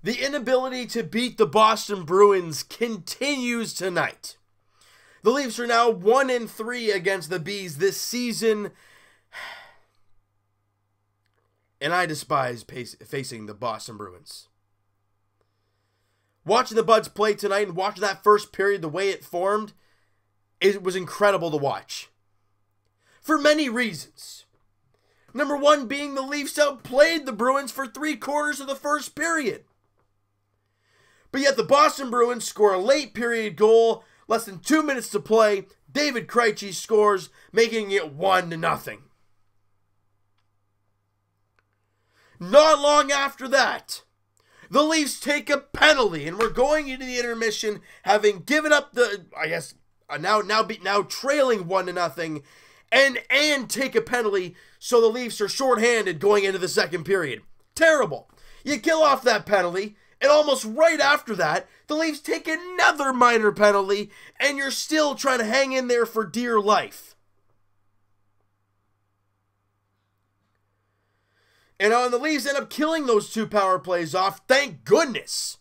The inability to beat the Boston Bruins continues tonight. The Leafs are now 1-3 against the Bees this season. And I despise facing the Boston Bruins. Watching the Buds play tonight and watching that first period, the way it formed, it was incredible to watch. For many reasons. Number one being the Leafs outplayed the Bruins for 3/4 of the first period. But yet the Boston Bruins score a late period goal, less than 2 minutes to play. David Krejci scores, making it 1-0. Not long after that, the Leafs take a penalty, and we're going into the intermission having given up the, now trailing 1-0, and take a penalty, so the Leafs are shorthanded going into the second period. Terrible. You kill off that penalty, and almost right after that, the Leafs take another minor penalty, and you're still trying to hang in there for dear life. And the Leafs end up killing those 2 power plays off, thank goodness.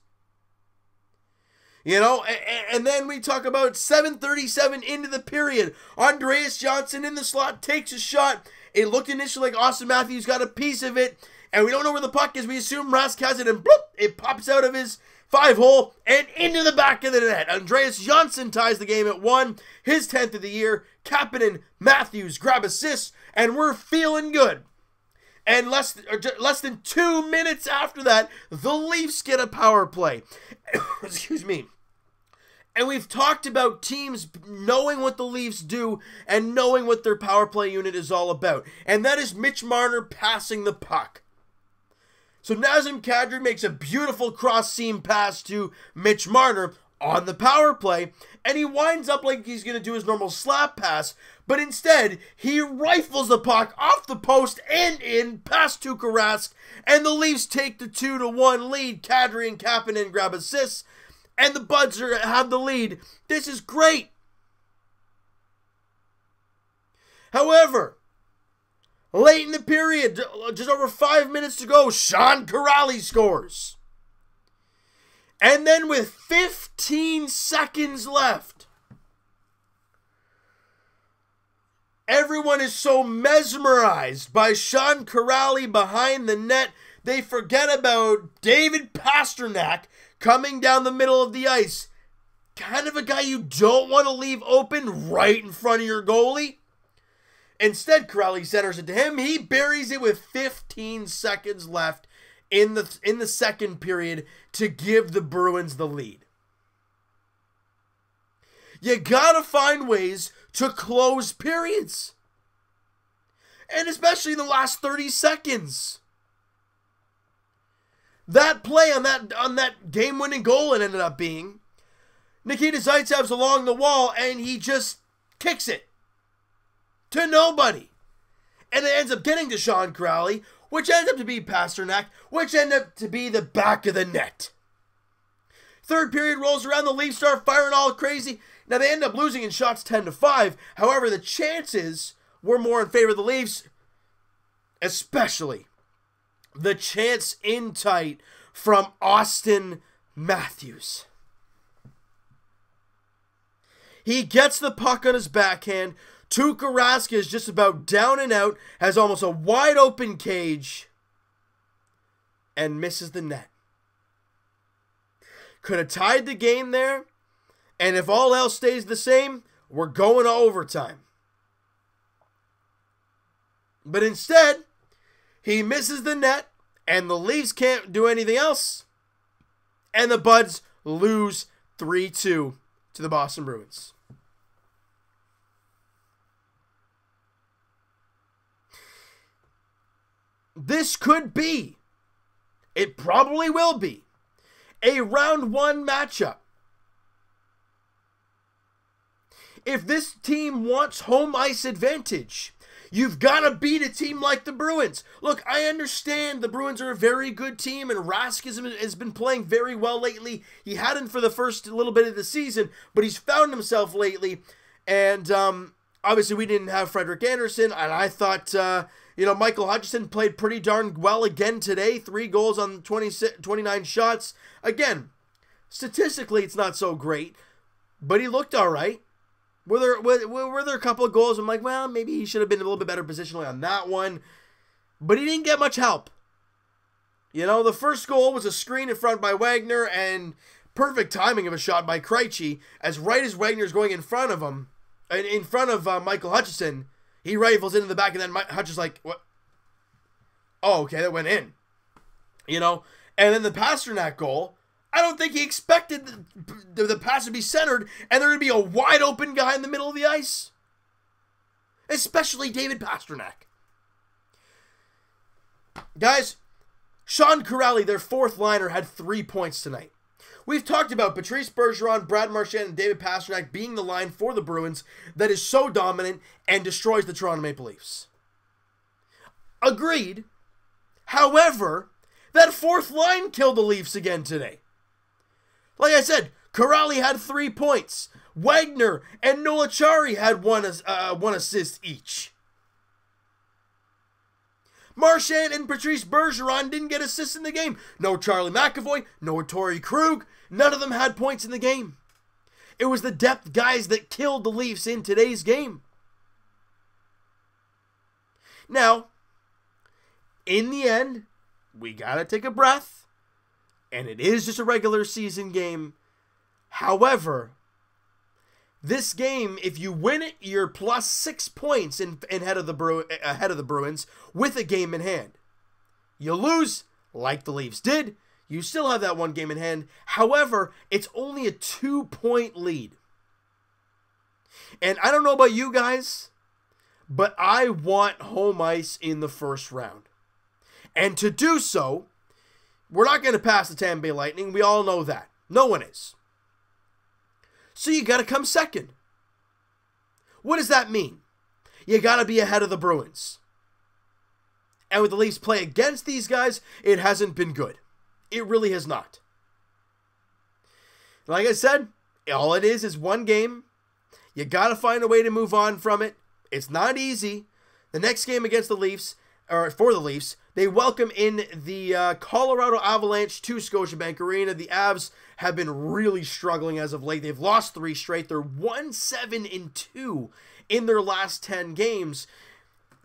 And then we talk about 7:37 into the period. Andreas Johnsson in the slot takes a shot. It looked initially like Austin Matthews got a piece of it, and we don't know where the puck is. We assume Rask has it, and bloop, it pops out of his 5-hole and into the back of the net. Andreas Johnsson ties the game at 1, his 10th of the year. Kapanen, Matthews grab assists, and we're feeling good. And less than 2 minutes after that, the Leafs get a power play. Excuse me. And we've talked about teams knowing what the Leafs do and knowing what their power play unit is all about. And that is Mitch Marner passing the puck. So Nazem Kadri makes a beautiful cross-seam pass to Mitch Marner on the power play, and he winds up like he's going to do his normal slap pass, but instead, he rifles the puck off the post and in past Tuukka Rask, and the Leafs take the 2-1 lead. Kadri and Kapanen grab assists, and the Buds have the lead. This is great. However, late in the period, just over 5 minutes to go, Sean Kuraly scores. And then with 15 seconds left, everyone is so mesmerized by Sean Kuraly behind the net, they forget about David Pastrnak coming down the middle of the ice. Kind of a guy you don't want to leave open right in front of your goalie. Instead, Kuraly centers it to him. He buries it with 15 seconds left in the second period to give the Bruins the lead. You gotta find ways to close periods. And especially in the last 30 seconds. That play on that game-winning goal it ended up being, Nikita Zaitsev's along the wall and he just kicks it to nobody. And it ends up getting to Sean Kuraly, which ends up to be Pastrnak, which ends up to be the back of the net. Third period rolls around, the Leafs start firing all crazy. Now they end up losing in shots 10-5. However, the chances were more in favor of the Leafs, especially the chance in tight from Austin Matthews. He gets the puck on his backhand. Tuukka Rask is just about down and out, has almost a wide open cage, and misses the net. Could have tied the game there, and if all else stays the same, we're going to overtime. But instead, he misses the net, and the Leafs can't do anything else, and the Buds lose 3-2 to the Boston Bruins. This could be, it probably will be, a round 1 matchup. If this team wants home ice advantage, you've got to beat a team like the Bruins. Look, I understand the Bruins are a very good team, and Rask has been playing very well lately. He hadn't for the first little bit of the season, but he's found himself lately. And obviously we didn't have Frederik Andersen, and I thought You know, Michael Hutchinson played pretty darn well again today. 3 goals on 29 shots. Again, statistically, it's not so great, but he looked all right. Were there a couple of goals? I'm like, well, maybe he should have been a little bit better positionally on that one. But he didn't get much help. You know, the first goal was a screen in front by Wagner and perfect timing of a shot by Krejci. As Wagner's going in front of him, in front of Michael Hutchinson, he rifles into the back, and then Hutch is like, what? Oh, okay, that went in. You know? And then the Pastrnak goal, I don't think he expected the pass to be centered, and there would be a wide open guy in the middle of the ice. Especially David Pastrnak. Guys, Sean Kuraly, their 4th liner, had 3 points tonight. We've talked about Patrice Bergeron, Brad Marchand, and David Pastrnak being the line for the Bruins that is so dominant and destroys the Toronto Maple Leafs. Agreed. However, that 4th line killed the Leafs again today. Like I said, Kuraly had 3 points. Wagner and Noel Acciari had one assist each. Marchand and Patrice Bergeron didn't get assists in the game. No Charlie McAvoy, no Torrey Krug. None of them had points in the game. It was the depth guys that killed the Leafs in today's game. Now, in the end, we gotta take a breath. And it is just a regular season game. However, this game, if you win it, you're plus 6 points ahead of the Bruins with a game in hand. You lose, like the Leafs did, you still have that 1 game in hand. However, it's only a 2-point lead. And I don't know about you guys, but I want home ice in the first round. And to do so, we're not going to pass the Tampa Bay Lightning. We all know that. No one is. So you got to come second. What does that mean? You got to be ahead of the Bruins. And with the Leafs play against these guys, it hasn't been good. It really has not. Like I said, all it is 1 game. You got to find a way to move on from it. It's not easy. The next game against the Leafs, or for the Leafs, they welcome in the Colorado Avalanche to Scotiabank Arena. The Avs have been really struggling as of late. They've lost 3 straight. They're 1-7-2 in their last 10 games.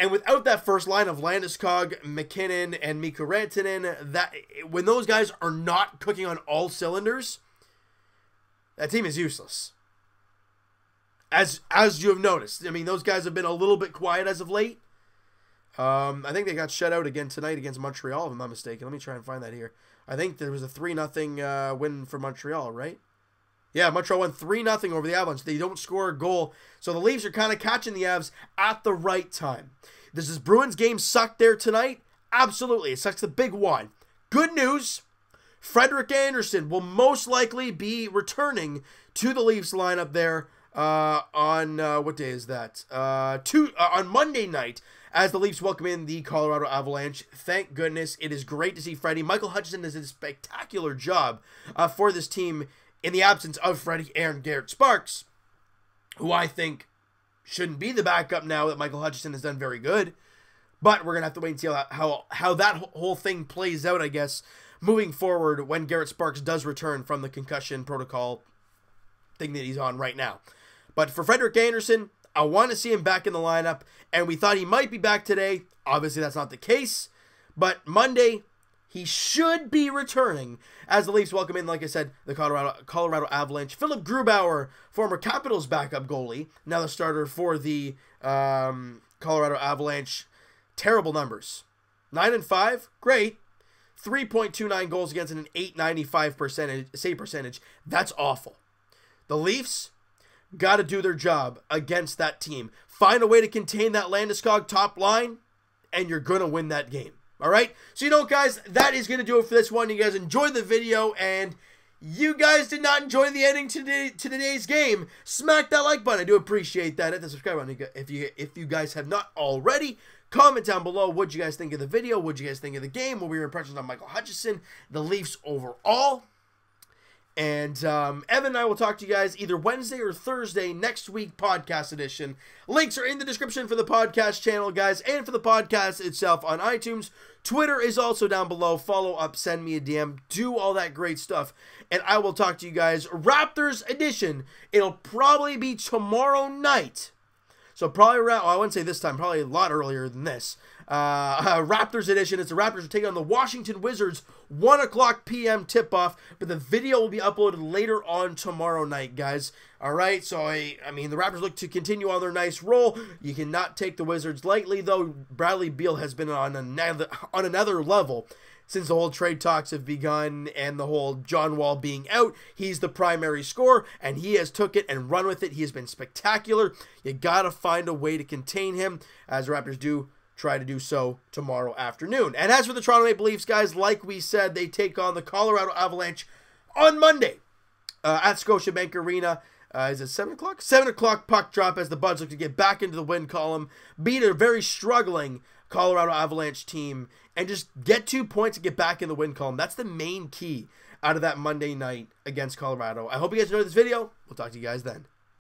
And without that first line of Landeskog, McKinnon, and Mikko Rantanen, when those guys are not cooking on all cylinders, that team is useless. As you have noticed. I mean, those guys have been a little bit quiet as of late. I think they got shut out again tonight against Montreal, if I'm not mistaken. Let me try and find that here. I think there was a 3-0 win for Montreal, right? Yeah, Montreal won 3-0 over the Avalanche. They don't score a goal. So the Leafs are kind of catching the Avs at the right time. Does this Bruins game suck there tonight? Absolutely. It sucks the big one. Good news. Frederik Andersen will most likely be returning to the Leafs lineup there on, what day is that? On Monday night, as the Leafs welcome in the Colorado Avalanche. Thank goodness. It is great to see Freddie. Michael Hutchinson does a spectacular job for this team in the absence of Freddie and Garrett Sparks, who I think shouldn't be the backup now that Michael Hutchinson has done very good. But we're going to have to wait and see how that whole thing plays out, I guess, moving forward when Garrett Sparks does return from the concussion protocol thing that he's on right now. But for Frederik Andersen, I want to see him back in the lineup, and we thought he might be back today. Obviously, that's not the case, but Monday, he should be returning as the Leafs welcome in, like I said, the Colorado Avalanche. Philip Grubauer, former Capitals backup goalie, now the starter for the Colorado Avalanche. Terrible numbers. 9-5, great. 3.29 goals against an 895 save percentage. That's awful. The Leafs got to do their job against that team. Find a way to contain that Landeskog top line, and you're going to win that game. All right? So, you know, guys, that is going to do it for this one. You guys enjoyed the video, and you guys did not enjoy the ending to today's game. Smack that like button. I do appreciate that. Hit the subscribe button if you guys have not already. Comment down below what you guys think of the video. What you guys think of the game. What were your impressions on Michael Hutchinson, the Leafs overall. And Evan and I will talk to you guys either Wednesday or Thursday next week, podcast edition. Links are in the description for the podcast channel, guys, and for the podcast itself on iTunes. Twitter is also down below. Follow up, send me a DM, do all that great stuff. And I will talk to you guys Raptors edition. It'll probably be tomorrow night. So probably around, well, I wouldn't say this time, probably a lot earlier than this. Raptors edition. It's the Raptors are taking on the Washington Wizards, 1 o'clock p.m. tip-off, but the video will be uploaded later on tomorrow night, guys. All right, so I mean, the Raptors look to continue on their nice roll. You cannot take the Wizards lightly, though. Bradley Beal has been on another level since the whole trade talks have begun and the whole John Wall being out. He's the primary scorer, and he has took it and run with it. He has been spectacular. You got to find a way to contain him, as the Raptors do try to do so tomorrow afternoon. And as for the Toronto Maple Leafs, guys, like we said, they take on the Colorado Avalanche on Monday at Scotiabank Arena. Is it 7 o'clock? 7 o'clock puck drop as the Buds look to get back into the win column, beat a very struggling Colorado Avalanche team, and just get 2 points and get back in the win column. That's the main key out of that Monday night against Colorado. I hope you guys enjoyed this video. We'll talk to you guys then.